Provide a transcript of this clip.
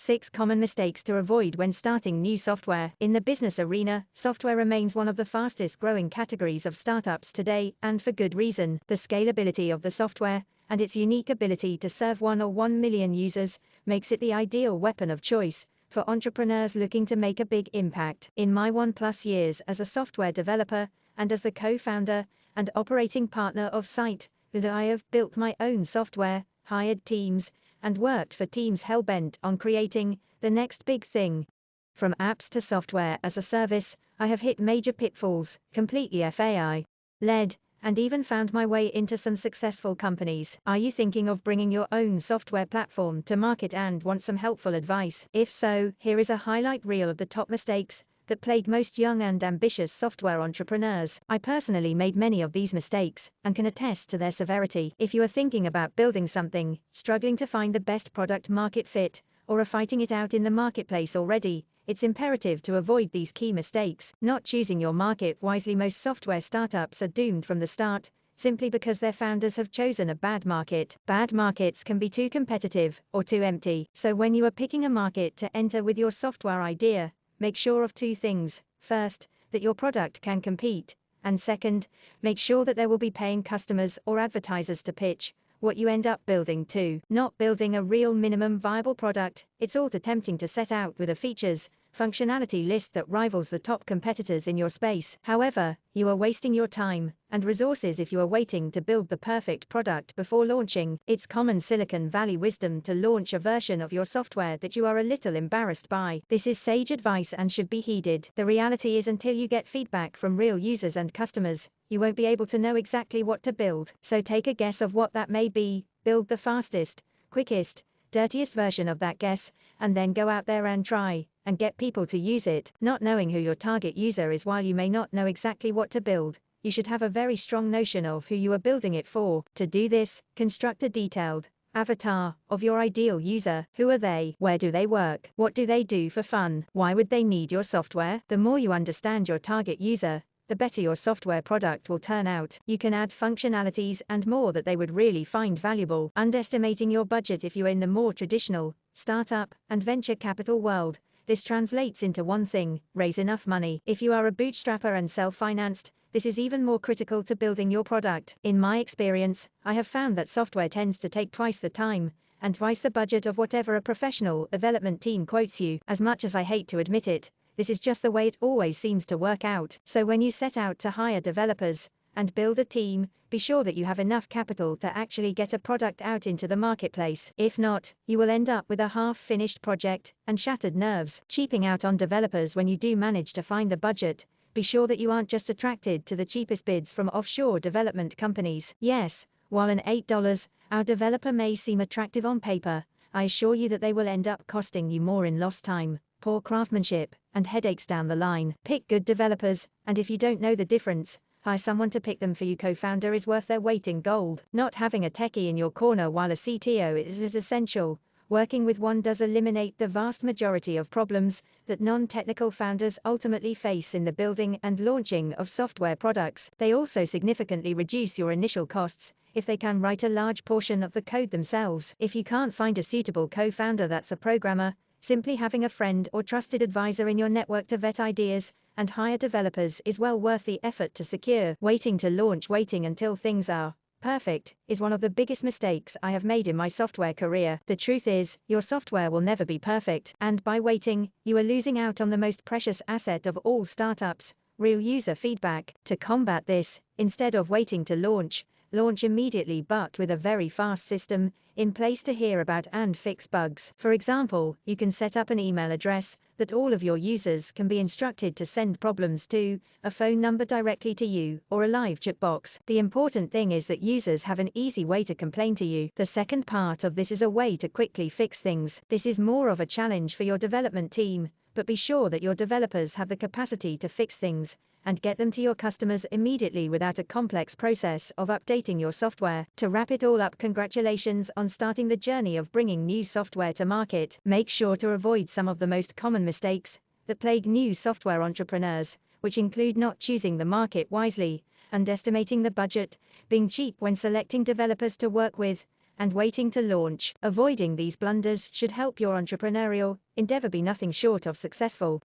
6 Common Mistakes to Avoid When Starting New Software. In the business arena, software remains one of the fastest growing categories of startups today, and for good reason. The scalability of the software, and its unique ability to serve 1 million users, makes it the ideal weapon of choice for entrepreneurs looking to make a big impact. In my 1+ years as a software developer, and as the co-founder and operating partner of CiteMed, I have built my own software, hired teams, and worked for teams hell-bent on creating the next big thing. From apps to software as a service, I have hit major pitfalls, completely FAI-led, and even found my way into some successful companies. Are you thinking of bringing your own software platform to market and want some helpful advice? If so, here is a highlight reel of the top mistakes that plague most young and ambitious software entrepreneurs. I personally made many of these mistakes, and can attest to their severity. If you are thinking about building something, struggling to find the best product market fit, or are fighting it out in the marketplace already, it's imperative to avoid these key mistakes. Not choosing your market wisely. Most software startups are doomed from the start, simply because their founders have chosen a bad market. Bad markets can be too competitive, or too empty. So when you are picking a market to enter with your software idea, make sure of 2 things. First, that your product can compete, and second, make sure that there will be paying customers or advertisers to pitch what you end up building to. Not building a real minimum viable product, it's all too tempting to set out with a features, functionality list that rivals the top competitors in your space. However, you are wasting your time and resources if you are waiting to build the perfect product before launching. It's common Silicon Valley wisdom to launch a version of your software that you are a little embarrassed by. This is sage advice and should be heeded. The reality is, until you get feedback from real users and customers, you won't be able to know exactly what to build. So take a guess of what that may be, build the fastest, quickest, dirtiest version of that guess, and then go out there and try and get people to use it. Not knowing who your target user is. While you may not know exactly what to build, you should have a very strong notion of who you are building it for. To do this, construct a detailed avatar of your ideal user. Who are they? Where do they work? What do they do for fun? Why would they need your software? The more you understand your target user, the better your software product will turn out. You can add functionalities and more that they would really find valuable. Underestimating your budget. If you are in the more traditional startup and venture capital world, this translates into one thing: raise enough money. If you are a bootstrapper and self-financed, this is even more critical to building your product. In my experience, I have found that software tends to take twice the time and twice the budget of whatever a professional development team quotes you. As much as I hate to admit it, this is just the way it always seems to work out. So when you set out to hire developers and build a team, be sure that you have enough capital to actually get a product out into the marketplace. If not, you will end up with a half-finished project and shattered nerves. Cheaping out on developers. When you do manage to find the budget, be sure that you aren't just attracted to the cheapest bids from offshore development companies. Yes, while an $8 developer may seem attractive on paper, I assure you that they will end up costing you more in lost time, poor craftsmanship, and headaches down the line. Pick good developers, and if you don't know the difference, hire someone to pick them for you. Co-founder is worth their weight in gold. Not having a techie in your corner while a CTO is essential. Working with one does eliminate the vast majority of problems that non-technical founders ultimately face in the building and launching of software products. They also significantly reduce your initial costs if they can write a large portion of the code themselves. If you can't find a suitable co-founder that's a programmer, simply having a friend or trusted advisor in your network to vet ideas and hire developers is well worth the effort to secure. Waiting to launch. Waiting until things are perfect is one of the biggest mistakes I have made in my software career. The truth is, your software will never be perfect, and by waiting, you are losing out on the most precious asset of all startups: real user feedback. To combat this, instead of waiting to launch immediately, but with a very fast system in place to hear about and fix bugs. For example, you can set up an email address that all of your users can be instructed to send problems to, a phone number directly to you, or a live chat box. The important thing is that users have an easy way to complain to you. The second part of this is a way to quickly fix things. This is more of a challenge for your development team, but be sure that your developers have the capacity to fix things and get them to your customers immediately without a complex process of updating your software. To wrap it all up, congratulations on starting the journey of bringing new software to market. Make sure to avoid some of the most common mistakes that plague new software entrepreneurs, which include not choosing the market wisely, underestimating the budget, being cheap when selecting developers to work with, and waiting to launch. Avoiding these blunders should help your entrepreneurial endeavor be nothing short of successful.